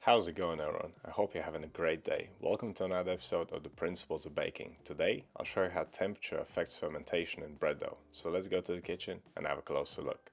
How's it going, everyone? I hope you're having a great day. Welcome to another episode of the Principles of Baking. Today I'll show you how temperature affects fermentation in bread dough. So let's go to the kitchen and have a closer look.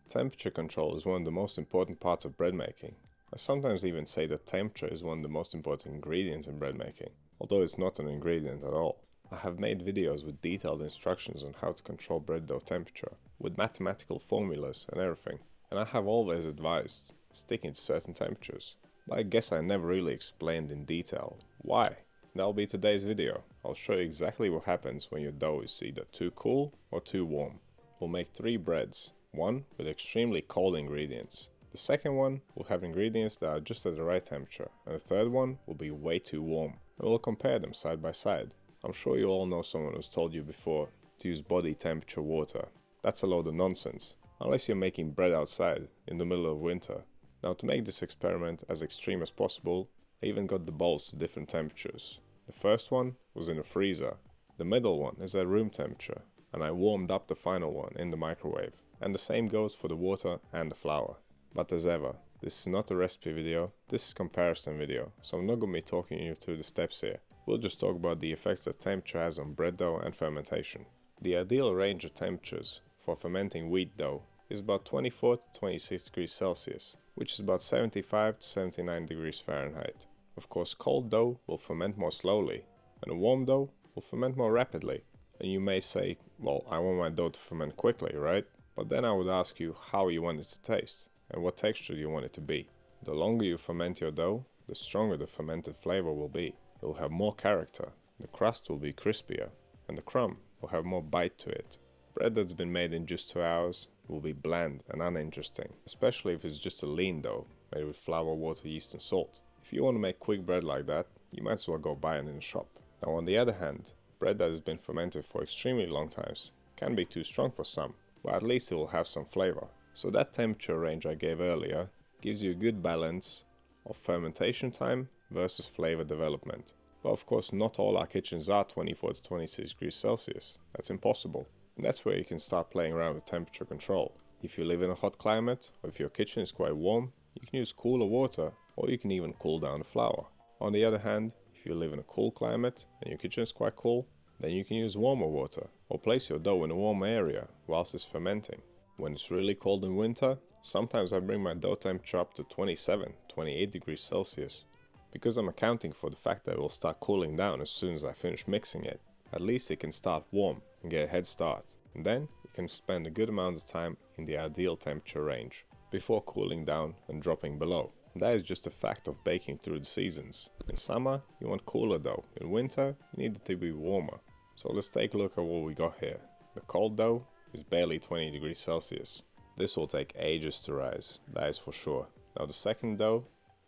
Temperature control is one of the most important parts of bread making. I sometimes even say that temperature is one of the most important ingredients in bread making, although it's not an ingredient at all. I have made videos with detailed instructions on how to control bread dough temperature, with mathematical formulas and everything, and I have always advised sticking to certain temperatures. But I guess I never really explained in detail why. That'll be today's video. I'll show you exactly what happens when your dough is either too cool or too warm. We'll make 3 breads, one with extremely cold ingredients. The second one will have ingredients that are just at the right temperature, and the third one will be way too warm. And we'll compare them side by side. I'm sure you all know someone who's told you before to use body temperature water. That's a load of nonsense, unless you're making bread outside in the middle of winter. Now, to make this experiment as extreme as possible, I even got the bowls to different temperatures. The first one was in the freezer, the middle one is at room temperature, and I warmed up the final one in the microwave. And the same goes for the water and the flour. But as ever, this is not a recipe video, this is a comparison video, so I'm not going to be talking you through the steps here. We'll just talk about the effects that temperature has on bread dough and fermentation. The ideal range of temperatures for fermenting wheat dough is about 24 to 26 degrees Celsius, which is about 75 to 79 degrees Fahrenheit. Of course, cold dough will ferment more slowly, and a warm dough will ferment more rapidly. And you may say, well, I want my dough to ferment quickly, right? But then I would ask you how you want it to taste, and what texture you want it to be. The longer you ferment your dough, the stronger the fermented flavor will be. It will have more character, the crust will be crispier, and the crumb will have more bite to it. Bread that's been made in just 2 hours will be bland and uninteresting, especially if it's just a lean dough made with flour, water, yeast and salt. If you want to make quick bread like that, you might as well go buy it in a shop. Now, on the other hand, bread that has been fermented for extremely long times can be too strong for some, but at least it will have some flavor. So that temperature range I gave earlier gives you a good balance of fermentation time versus flavor development. But of course, not all our kitchens are 24 to 26 degrees Celsius. That's impossible. And that's where you can start playing around with temperature control. If you live in a hot climate, or if your kitchen is quite warm, you can use cooler water, or you can even cool down the flour. On the other hand, if you live in a cool climate and your kitchen is quite cool, then you can use warmer water, or place your dough in a warm area whilst it's fermenting. When it's really cold in winter, sometimes I bring my dough temperature up to 27, 28 degrees Celsius, because I'm accounting for the fact that it will start cooling down as soon as I finish mixing it. At least it can start warm and get a head start, and then you can spend a good amount of time in the ideal temperature range before cooling down and dropping below. And that is just a fact of baking through the seasons. In summer, you want cooler dough. In winter, you need it to be warmer. So let's take a look at what we got here. The cold dough is barely 20 degrees Celsius. This will take ages to rise, that is for sure. Now the second dough,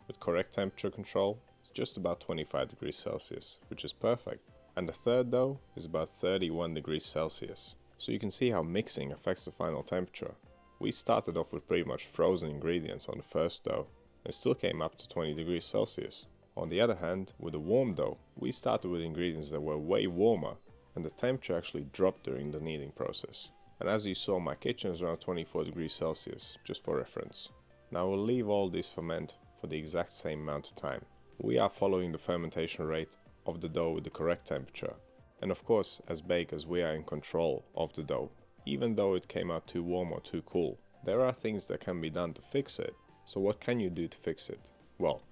with correct temperature control, is just about 25 degrees Celsius, which is perfect. And the third dough is about 31 degrees Celsius. So you can see how mixing affects the final temperature. We started off with pretty much frozen ingredients on the first dough, and still came up to 20 degrees Celsius. On the other hand, with the warm dough, we started with ingredients that were way warmer, and the temperature actually dropped during the kneading process. And as you saw, my kitchen is around 24 degrees Celsius, just for reference. Now we'll leave all this ferment for the exact same amount of time. We are following the fermentation rate of the dough with the correct temperature. And of course, as bakers, we are in control of the dough, even though it came out too warm or too cool. There are things that can be done to fix it. So what can you do to fix it? Well,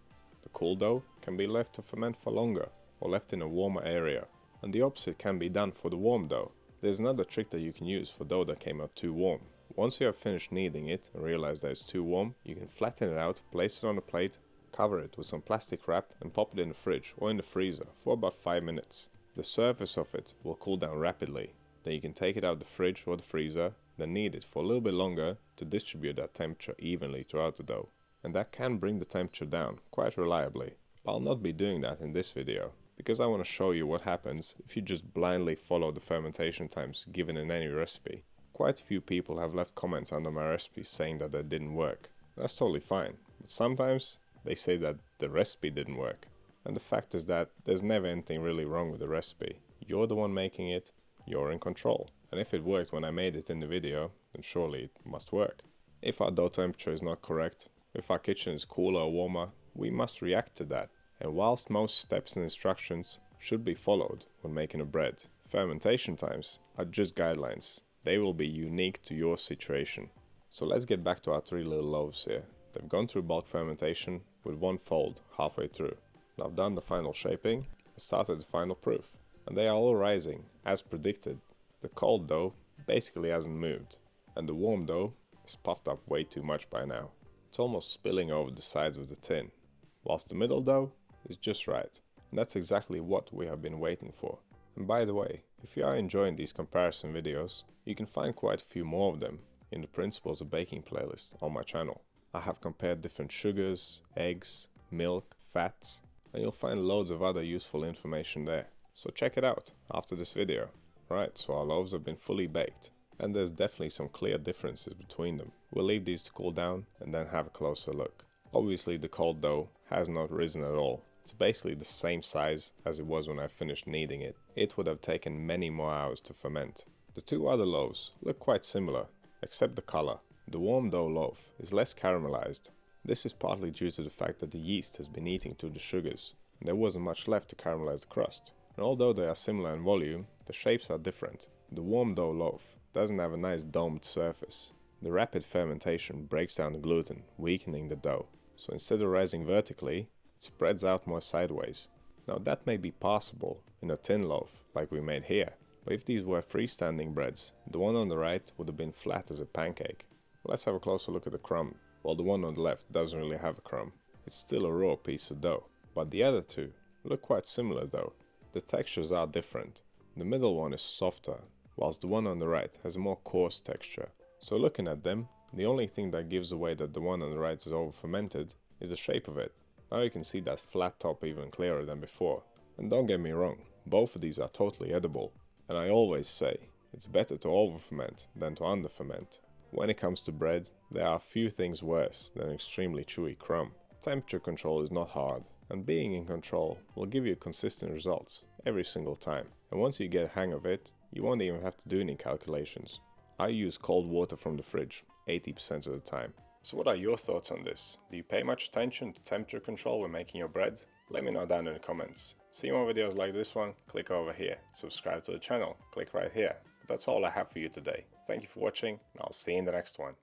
the cool dough can be left to ferment for longer, or left in a warmer area. And the opposite can be done for the warm dough. There's another trick that you can use for dough that came out too warm. Once you have finished kneading it and realize that it's too warm, you can flatten it out, place it on a plate, cover it with some plastic wrap and pop it in the fridge or in the freezer for about 5 minutes. The surface of it will cool down rapidly. Then you can take it out of the fridge or the freezer, then knead it for a little bit longer to distribute that temperature evenly throughout the dough. And that can bring the temperature down quite reliably. But I'll not be doing that in this video, because I want to show you what happens if you just blindly follow the fermentation times given in any recipe. Quite a few people have left comments under my recipes saying that they didn't work. That's totally fine, but sometimes they say that the recipe didn't work. And the fact is that there's never anything really wrong with the recipe. You're the one making it, you're in control. And if it worked when I made it in the video, then surely it must work. If our dough temperature is not correct, if our kitchen is cooler or warmer, we must react to that. And whilst most steps and instructions should be followed when making a bread, fermentation times are just guidelines. They will be unique to your situation. So let's get back to our 3 little loaves here. They've gone through bulk fermentation with 1 fold halfway through. Now I've done the final shaping and started the final proof. And they are all rising, as predicted. The cold dough basically hasn't moved, and the warm dough is puffed up way too much by now. It's almost spilling over the sides of the tin, whilst the middle dough is just right. And that's exactly what we have been waiting for. And by the way, if you are enjoying these comparison videos, you can find quite a few more of them in the Principles of Baking playlist on my channel. I have compared different sugars, eggs, milk, fats, and you'll find loads of other useful information there. So check it out after this video. Right, so our loaves have been fully baked, and there's definitely some clear differences between them. We'll leave these to cool down and then have a closer look. Obviously the cold dough has not risen at all. It's basically the same size as it was when I finished kneading it. It would have taken many more hours to ferment. The 2 other loaves look quite similar, except the color. The warm dough loaf is less caramelized. This is partly due to the fact that the yeast has been eating through the sugars, and there wasn't much left to caramelize the crust. And although they are similar in volume, the shapes are different. The warm dough loaf doesn't have a nice domed surface. The rapid fermentation breaks down the gluten, weakening the dough. So instead of rising vertically, it spreads out more sideways. Now that may be possible in a thin loaf, like we made here. But if these were freestanding breads, the one on the right would have been flat as a pancake. Let's have a closer look at the crumb. Well, the one on the left doesn't really have a crumb. It's still a raw piece of dough. But the other 2 look quite similar though. The textures are different. The middle one is softer, whilst the one on the right has a more coarse texture. So looking at them, the only thing that gives away that the one on the right is over fermented is the shape of it. Now you can see that flat top even clearer than before. And don't get me wrong, both of these are totally edible. And I always say, it's better to over ferment than to under ferment. When it comes to bread, there are few things worse than extremely chewy crumb. Temperature control is not hard, and being in control will give you consistent results every single time. And once you get a hang of it, you won't even have to do any calculations. I use cold water from the fridge 80% of the time. So what are your thoughts on this? Do you pay much attention to temperature control when making your bread? Let me know down in the comments. See more videos like this one? Click over here. Subscribe to the channel. Click right here. But that's all I have for you today. Thank you for watching, and I'll see you in the next one.